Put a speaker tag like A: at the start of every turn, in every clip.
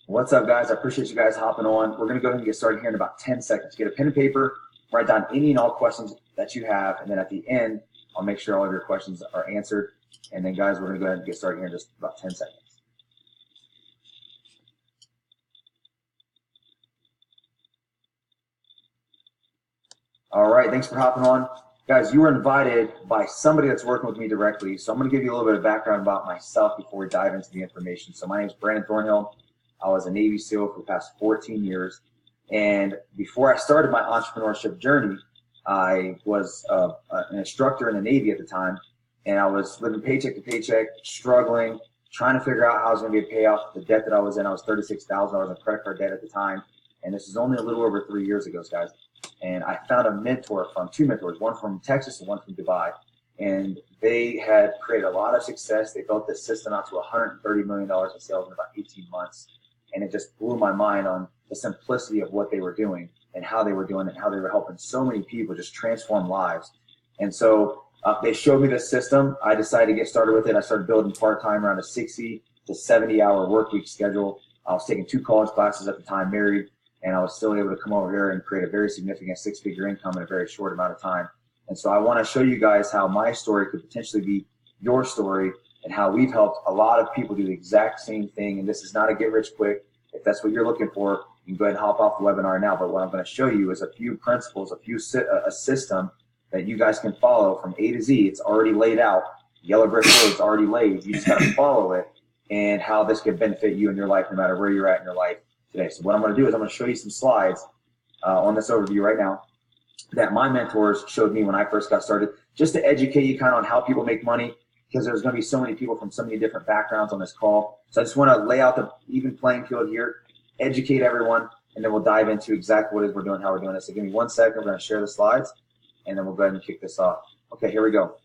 A: What's up, guys? I appreciate you guys hopping on. We're going to go ahead and get started here in about 10 seconds. Get a pen and paper, write down any and all questions that you have, and then at the end, I'll make sure all of your questions are answered. And then, guys, we're going to go ahead and get started here in just about 10 seconds. All right, thanks for hopping on. Guys, you were invited by somebody that's working with me directly, so I'm going to give you a little bit of background about myself before we dive into the information. So my name is Brandon Thornhill. I was a Navy SEAL for the past 14 years. And before I started my entrepreneurship journey, I was an instructor in the Navy at the time. And I was living paycheck to paycheck, struggling, trying to figure out how I was going to pay off the debt that I was in. I was $36,000 in credit card debt at the time. And this is only a little over 3 years ago, guys. And I found a mentor from two mentors, one from Texas and one from Dubai. And they had created a lot of success. They built this system out to $130 million in sales in about 18 months. And it just blew my mind on the simplicity of what they were doing and how they were doing it and how they were helping so many people just transform lives. And so they showed me this system. I decided to get started with it. I started building part-time around a 60 to 70-hour work week schedule. I was taking 2 college classes at the time, married, and I was still able to come over here and create a very significant 6-figure income in a very short amount of time. And so I want to show you guys how my story could potentially be your story and how we've helped a lot of people do the exact same thing. And this is not a get rich quick. If that's what you're looking for, you can go ahead and hop off the webinar now. But what I'm going to show you is a few principles, a system that you guys can follow from A to Z. It's already laid out. Yellow brick road's already laid. You just got to follow it, and how this could benefit you in your life no matter where you're at in your life today. So what I'm going to do is I'm going to show you some slides on this overview right now that my mentors showed me when I first got started, just to educate you kind of on how people make money, because there's going to be so many people from so many different backgrounds on this call. So I just want to lay out the even playing field here, educate everyone, and then we'll dive into exactly what it is we're doing, how we're doing this. So give me 1 second. We're going to share the slides, and then we'll go ahead and kick this off. Okay, here we go.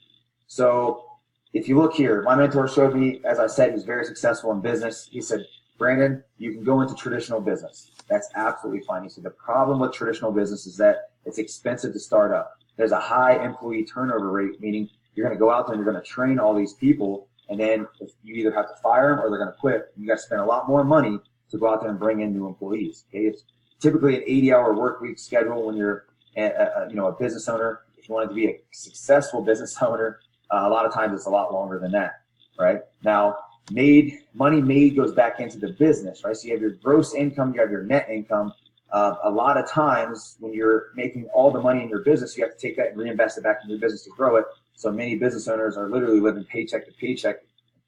A: So if you look here, my mentor showed me, as I said, he's very successful in business. He said, Brandon, you can go into traditional business. That's absolutely fine. He said, the problem with traditional business is that it's expensive to start up. There's a high employee turnover rate, meaning you're going to go out there and you're going to train all these people, and then if you either have to fire them or they're going to quit. You got to spend a lot more money to go out there and bring in new employees. Okay, it's typically an 80-hour work week schedule when you're a business owner. If you want to be a successful business owner, a lot of times it's a lot longer than that, right? Now, money made goes back into the business, right? So you have your gross income, you have your net income. A lot of times when you're making all the money in your business, you have to take that and reinvest it back in your business to grow it. So many business owners are literally living paycheck to paycheck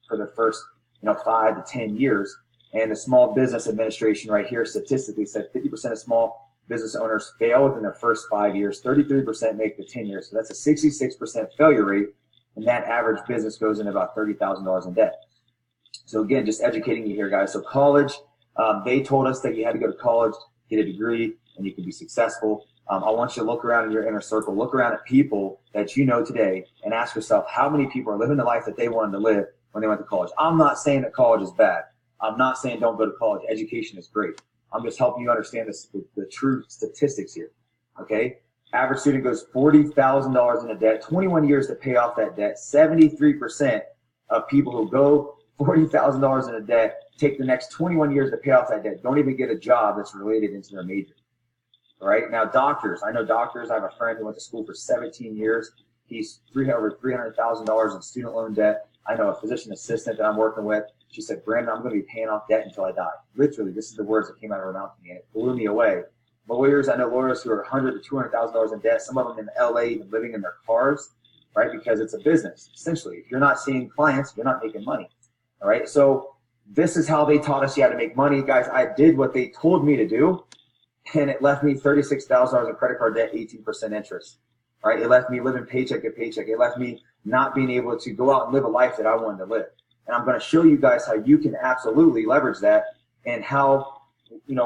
A: for the first 5 to 10 years. And the Small Business Administration right here statistically said 50% of small business owners fail within their first 5 years, 33% make the 10 years. So that's a 66% failure rate, and that average business goes in about $30,000 in debt. So again, just educating you here, guys. So college, they told us that you had to go to college, get a degree, and you can be successful. I want you to look around in your inner circle, look around at people that you know today, and ask yourself how many people are living the life that they wanted to live when they went to college. I'm not saying that college is bad. I'm not saying don't go to college. Education is great. I'm just helping you understand the true statistics here, okay? Average student goes $40,000 into debt, 21 years to pay off that debt. 73% of people who go $40,000 into debt take the next 21 years to pay off that debt, don't even get a job that's related into their major. All right, now doctors. I know doctors. I have a friend who went to school for 17 years. He's over $300,000 in student loan debt. I know a physician assistant that I'm working with. She said, Brandon, I'm going to be paying off debt until I die. Literally, this is the words that came out of her mouth to me, and it blew me away. Lawyers, I know lawyers who are $100,000 to $200,000 in debt. Some of them in LA, even living in their cars, right? Because it's a business. Essentially, if you're not seeing clients, you're not making money. All right, so this is how they taught us you had to make money, guys. I did what they told me to do, and it left me $36,000 in credit card debt, 18% interest. All right, it left me living paycheck to paycheck. It left me not being able to go out and live a life that I wanted to live. And I'm going to show you guys how you can absolutely leverage that, and how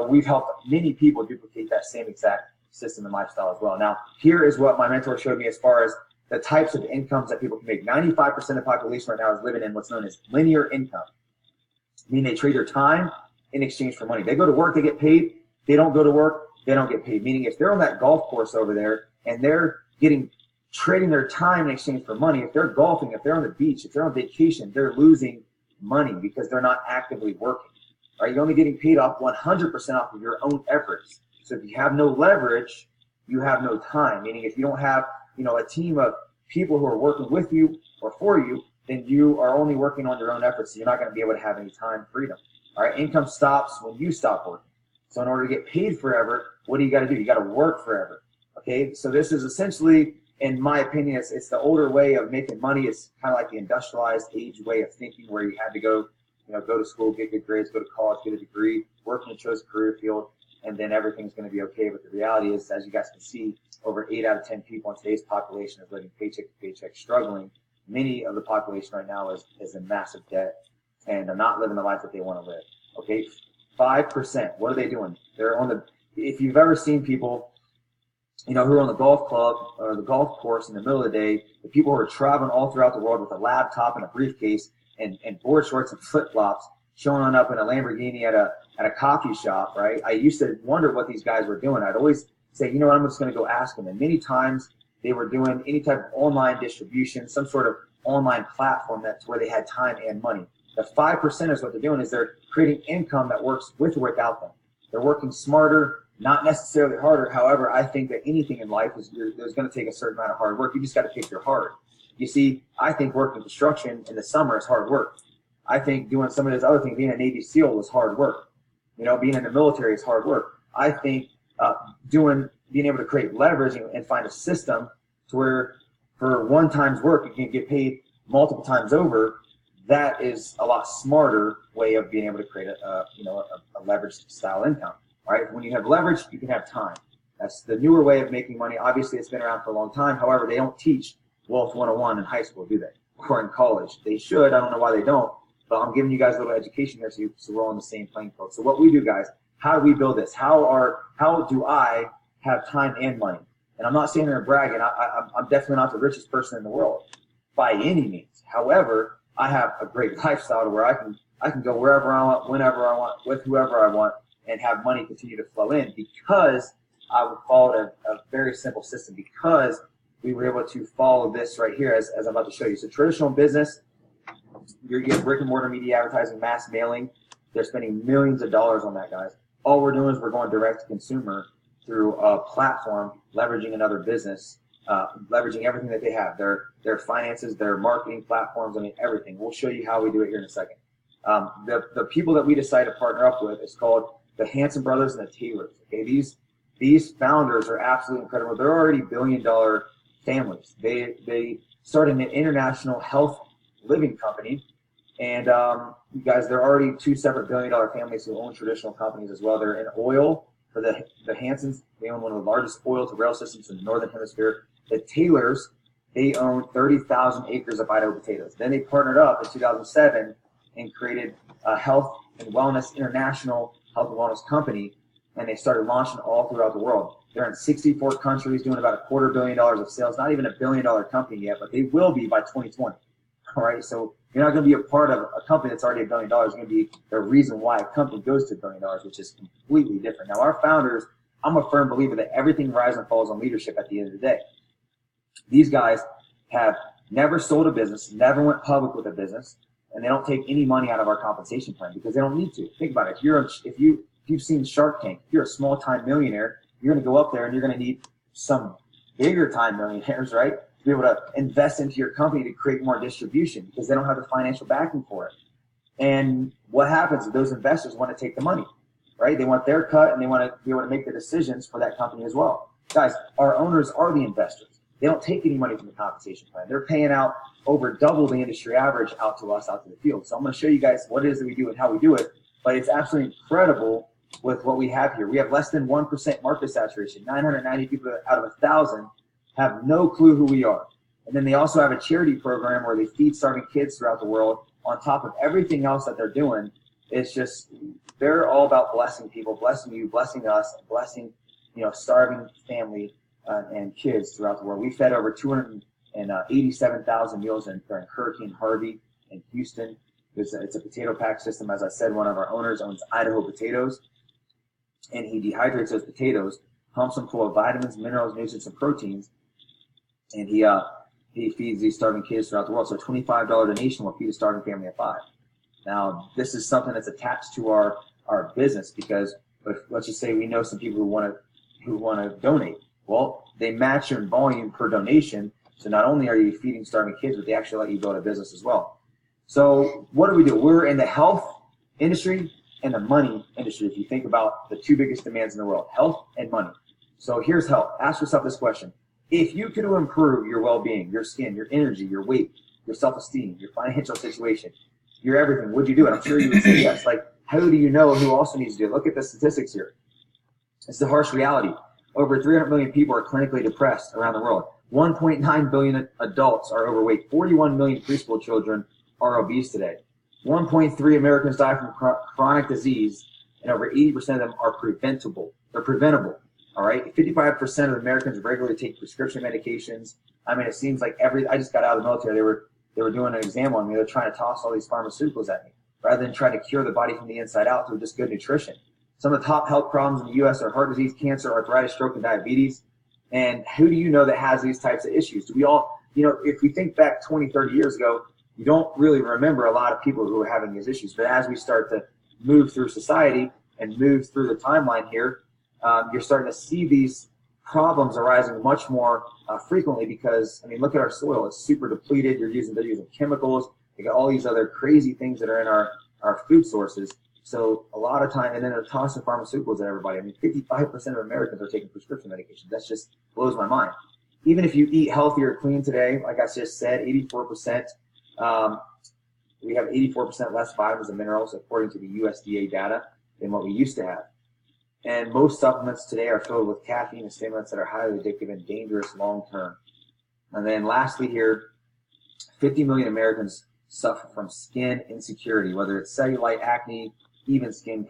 A: we've helped many people duplicate that same exact system and lifestyle as well. Now, here is what my mentor showed me as far as the types of incomes that people can make. 95% of the population right now is living in what's known as linear income. I mean, they trade their time in exchange for money. They go to work, they get paid. They don't go to work, they don't get paid. Meaning if they're on that golf course over there and they're trading their time in exchange for money, if they're golfing, if they're on the beach, if they're on vacation, they're losing money because they're not actively working. right? You're only getting paid off 100% off of your own efforts. So if you have no leverage, you have no time. Meaning if you don't have, a team of people who are working with you or for you, then you are only working on your own efforts. So you're not going to be able to have any time freedom. All right. Income stops when you stop working. So in order to get paid forever, what do you got to do? You got to work forever. Okay. So this is essentially, in my opinion, it's the older way of making money. It's kind of like the industrialized age way of thinking, where you had to go to school, get good grades, go to college, get a degree, work in a chosen career field, and then everything's going to be okay. But the reality is, as you guys can see, over 8 out of 10 people in today's population is living paycheck to paycheck, struggling. Many of the population right now is in massive debt and are not living the life that they want to live. Okay, 5%. What are they doing? They're on the. If you've ever seen people, who are on the golf club or the golf course in the middle of the day, the people who are traveling all throughout the world with a laptop and a briefcase and board shorts and flip flops, showing up in a Lamborghini at a coffee shop, right? I used to wonder what these guys were doing. I'd always say, I'm just going to go ask them. And many times they were doing any type of online distribution, some sort of online platform that's where they had time and money. The 5% is what they're doing is they're creating income that works with or without them. They're working smarter, not necessarily harder. However, I think that anything in life there's going to take a certain amount of hard work. You just got to pick your hard. You see, I think working construction in the summer is hard work. I think doing some of those other things, being a Navy SEAL is hard work. Being in the military is hard work. I think being able to create leverage and find a system to where for one time's work you can get paid multiple times over. That is a lot smarter way of being able to create a leveraged style income. All right, when you have leverage, you can have time. That's the newer way of making money. Obviously, it's been around for a long time. However, they don't teach Wealth 101 in high school, do they? Or in college. They should. I don't know why they don't. But I'm giving you guys a little education here so we're all on the same playing field. So what we do, guys, how do we build this? How do I have time and money? And I'm not sitting there bragging. I'm definitely not the richest person in the world by any means. However, I have a great lifestyle to where I can go wherever I want, whenever I want, with whoever I want, and have money continue to flow in because I would follow a very simple system, because we were able to follow this right here as I'm about to show you. So traditional business, you're getting brick and mortar media advertising, mass mailing. They're spending millions of dollars on that, guys. All we're doing is we're going direct to consumer through a platform, leveraging another business, leveraging everything that they have, their finances, their marketing platforms, everything. We'll show you how we do it here in a second. The people that we decided to partner up with is called the Hanson Brothers and the Taylors. Okay, these founders are absolutely incredible. They're already billion-dollar families. They started an international health living company, and you guys, they're already 2 separate billion-dollar families who own traditional companies as well. They're in oil for the Hansons. They own one of the largest oil to rail systems in the northern hemisphere. The Taylors, they own 30,000 acres of Idaho potatoes. Then they partnered up in 2007 and created a health and wellness international health and wellness company, and they started launching all throughout the world. They're in 64 countries, doing about $250 million of sales. Not even a billion-dollar company yet, but they will be by 2020. All right, so you're not going to be a part of a company that's already $1 billion. You're going to be the reason why a company goes to $1 billion, which is completely different. Now, our founders, I'm a firm believer that everything rises and falls on leadership at the end of the day. These guys have never sold a business, never went public with a business, and they don't take any money out of our compensation plan because they don't need to. Think about it. If you've seen Shark Tank, if you're a small-time millionaire, you're going to go up there and you're going to need some bigger-time millionaires, right, to be able to invest into your company to create more distribution because they don't have the financial backing for it. And what happens is those investors want to take the money, right? They want their cut, and they want to be able to make the decisions for that company as well. Guys, our owners are the investors. They don't take any money from the compensation plan. They're paying out over double the industry average out to us, out to the field. So I'm going to show you guys what it is that we do and how we do it. But it's absolutely incredible with what we have here. We have less than 1% market saturation. 990 people out of 1,000 have no clue who we are. And then they also have a charity program where they feed starving kids throughout the world on top of everything else that they're doing. It's just, they're all about blessing people, blessing you, blessing us, blessing, starving family and kids throughout the world. We fed over 287,000 meals during Hurricane Harvey in Houston. It's a potato pack system. As I said, one of our owners owns Idaho Potatoes, and he dehydrates those potatoes, pumps them full of vitamins, minerals, nutrients, and proteins, and he feeds these starving kids throughout the world. So a $25 donation will feed a starving family of 5. Now, this is something that's attached to our business because let's just say we know some people who want to donate. Well, they match your volume per donation. So not only are you feeding starving kids, but they actually let you build a business as well. So what do? We're in the health industry and the money industry. If you think about the two biggest demands in the world, health and money. So here's health. Ask yourself this question. If you could improve your well-being, your skin, your energy, your weight, your self-esteem, your financial situation, your everything, would you do it? I'm sure you would say yes. Like, how do you know who also needs to do it? Look at the statistics here. It's the harsh reality. Over 300 million people are clinically depressed around the world. 1.9 billion adults are overweight. 41 million preschool children are obese today. 1.3 Americans die from chronic disease, and over 80% of them are preventable. They're preventable. All right. 55% of Americans regularly take prescription medications. I mean, it seems like I just got out of the military. They were doing an exam on me. They're trying to toss all these pharmaceuticals at me rather than trying to cure the body from the inside out through just good nutrition. Some of the top health problems in the U.S. are heart disease, cancer, arthritis, stroke, and diabetes. And who do you know that has these types of issues? Do we all, if we think back 20, 30 years ago, you don't really remember a lot of people who are having these issues. But as we start to move through society and move through the timeline here, you're starting to see these problems arising much more frequently because, I mean, look at our soil. It's super depleted. They're using chemicals. They got all these other crazy things that are in our food sources. So a lot of time, and then they're tossing pharmaceuticals at everybody. I mean, 55% of Americans are taking prescription medication. That just blows my mind. Even if you eat healthy or clean today, like I just said, 84%, we have 84% less vitamins and minerals according to the USDA data than what we used to have. And most supplements today are filled with caffeine and stimulants that are highly addictive and dangerous long term. And then lastly here, 50 million Americans suffer from skin insecurity, whether it's cellulite, acne, even skin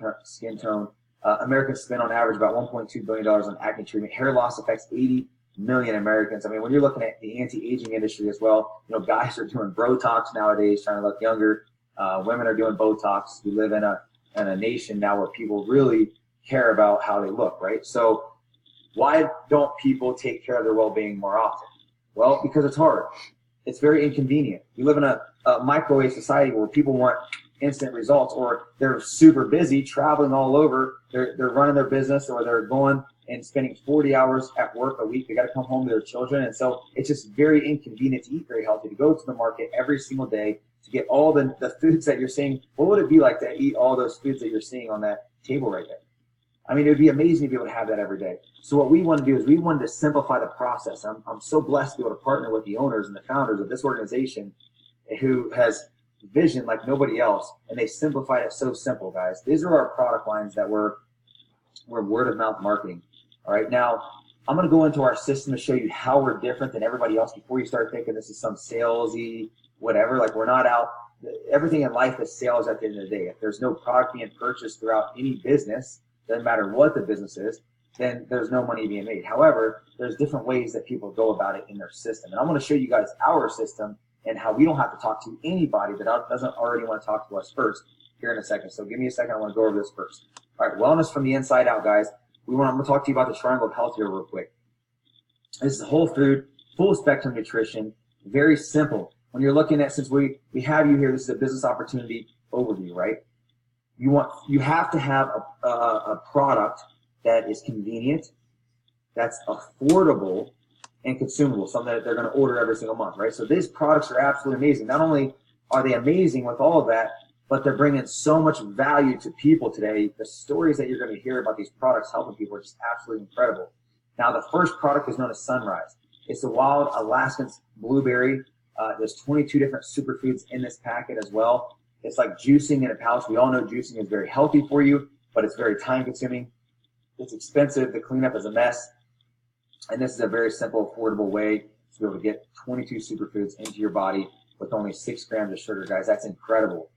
A: tone. Americans spend on average about $1.2 billion on acne treatment. Hair loss affects 80 million Americans. I mean, when you're looking at the anti-aging industry as well, guys are doing Botox nowadays, trying to look younger. Women are doing Botox. We live in a nation now where people really care about how they look, right? So why don't people take care of their well-being more often? Well, because it's hard. It's very inconvenient. We live in a microwave society where people want instant results, or they're super busy traveling all over. They're running their business, or they're going and spending 40 hours at work a week. They got to come home to their children. And so it's just very inconvenient to eat very healthy, to go to the market every single day to get all the foods that you're seeing. What would it be like to eat all those foods that you're seeing on that table right there? I mean, it would be amazing to be able to have that every day. So what we want to do is we wanted to simplify the process. I'm so blessed to be able to partner with the owners and the founders of this organization who has vision like nobody else, and they simplified it so simple, guys. These are our product lines that we're word of mouth marketing. All right, now I'm going to go into our system to show you how we're different than everybody else before you start thinking this is some salesy whatever. Like, we're not out. Everything in life is sales at the end of the day. If there's no product being purchased throughout any business, doesn't matter what the business is, then there's no money being made. However, there's different ways that people go about it in their system. And I'm going to show you guys our system and how we don't have to talk to anybody that doesn't already want to talk to us first here in a second. So give me a second. I want to go over this first. All right, wellness from the inside out, guys. I'm going to talk to you about the triangle of health here real quick. This is whole food, full spectrum nutrition, very simple. When you're looking at, since we have you here, this is a business opportunity overview, right? You have to have a product that is convenient, that's affordable, and consumable, something that they're going to order every single month, right? So these products are absolutely amazing. Not only are they amazing with all of that, but they're bringing so much value to people today. The stories that you're going to hear about these products helping people are just absolutely incredible. Now, the first product is known as Sunrise. It's a wild Alaskan blueberry. There's 22 different superfoods in this packet as well. It's like juicing in a pouch. We all know juicing is very healthy for you, but it's very time consuming. It's expensive. The cleanup is a mess. And this is a very simple, affordable way to be able to get 22 superfoods into your body with only 6 grams of sugar, guys. That's incredible.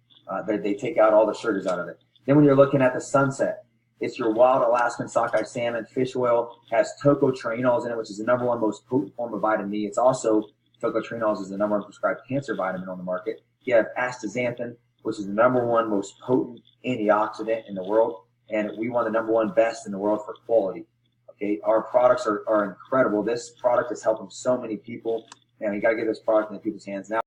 A: They take out all the sugars out of it. Then when you're looking at the Sunset, it's your wild Alaskan sockeye salmon. Fish oil has tocotrienols in it, which is the #1 most potent form of vitamin E. It's also, tocotrienols is the #1 prescribed cancer vitamin on the market. You have astaxanthin, which is the #1 most potent antioxidant in the world. And we won the #1 best in the world for quality. Okay, our products are incredible. This product is helping so many people, and you got to get this product in people's hands now.